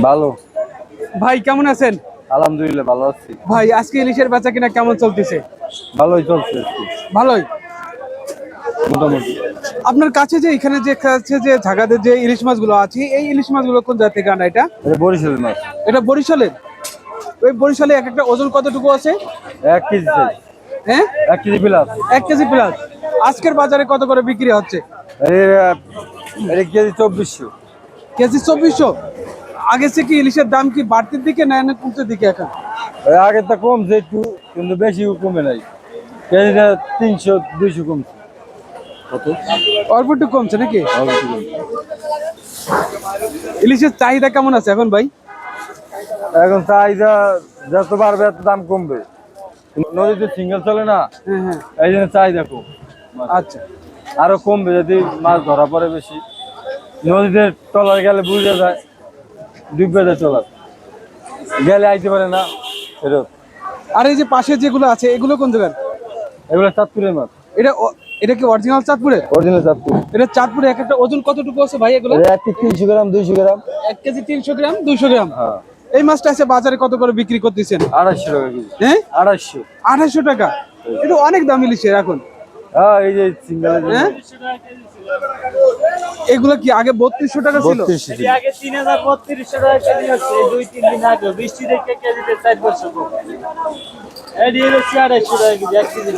ভালো। ভাই কেমন আছেন? আলহামদুলিল্লাহ ভালো আছি। ভাই আজকে ইলিশের বেচা কিনা কেমন চলতেছে? ভালোই চলছে আরকি, ভালোই। মোটামুটি। আপনার কাছে যে এখানে যে কাছে যে ঢাকাতে যে ইলিশ মাছগুলো আছে, এই ইলিশ মাছগুলো কোন জায়গা থেকে আনা এটা? এটা বরিশালের মাছ। এটা বরিশালের? ওই বরিশালে এক একটা ওজন কতটুকু আছে? 1 কেজি সাইজ। হ্যাঁ, 1 কেজি প্লাস। 1 KG plus. আজকের বাজারে কত করে বিক্রি হচ্ছে? এটা কেজি 2400। কেজি 2400। আগে থেকে কি ইলিশের দাম কি বাড়তির দিকে না না কমতে দিকে এখন? আগের তা কমছে একটু, কিন্তু বেশি কমে নাই। কেজিটা 300 200 কমছে। কত? অল্প একটু কমছে নাকি? অল্প একটু কমছে। ইলিশের চাহিদা কেমন আছে এখন ভাই? এখন চাহিদা যত বাড়বে এত দাম কমবে। নদীতে সিঙ্গেল চলে না, হ্যাঁ হ্যাঁ। এই জন্য চাহিদা কম। আচ্ছা। আরো কমবে যদি মাছ ধরা পড়ে বেশি। নদীতে ট্রলার গেলে বুঝে যায়, ডুববে যায় ট্রলার, গেলে আইতে পারে না ফেরত। আর এই যে পাশে যেগুলো আছে এগুলো কোন জায়গার? এগুলো চাঁদপুরের মাছ। এটা কি অরিজিনাল চাঁদপুরে? অরিজিনাল চাঁদপুর। এটা চাঁদপুরে এক একটা ওজন কতটুকু আছে ভাই এগুলো? 300 গ্রাম 200 গ্রাম। 1 কেজি 300 গ্রাম 200 গ্রাম। হ্যাঁ। এই মাছটা আছে বাজারে কত করে বিক্রি করতেছেন? 250 টাকা কেজি। হ্যাঁ, 250। 2800 টাকা। এটা অনেক দাম ইলিশের এখন। হ্যাঁ, এই যে সিঙ্গেলের জন্য। হ্যাঁ, এগুলো কি আগে 3200 টাকা ছিল? 3200 আগে 3000 3200 টাকা কেজি হচ্ছে, এই 2-3 দিন আগে বৃষ্টি দেখে কেজিতে 4 বছর কম। এই দিয়ে হচ্ছে 250 টাকা কেজি 1 কেজি।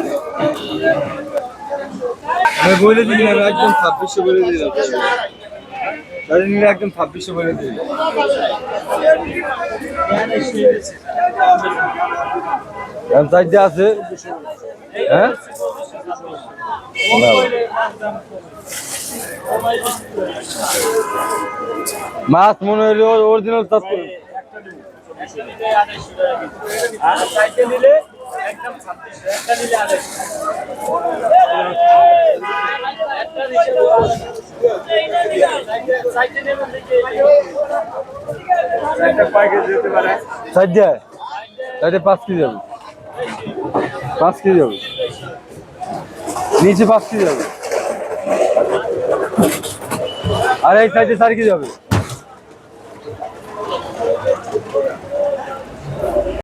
আমি বলে দিই, আমি একদম 2600 বলে দিলাম। তাহলে নিলে একদম 2600 বলে দিই। এখন সাইডে আছে। হ্যাঁ, মাছ মনে হইলো অরিজিনাল চাঁদপুর। আর সাইডে নিলে একদম 2600, একটা নিলে 250। সাইডে নেবেন দেখে একটা পাইকে যেতে পারে। সাইডে সাইডে 5 কেজি যাবে। 5 কেজি যাবে, নিচে 5 কেজি যাবে, আর এই সাইডে 4 কেজি যাবে।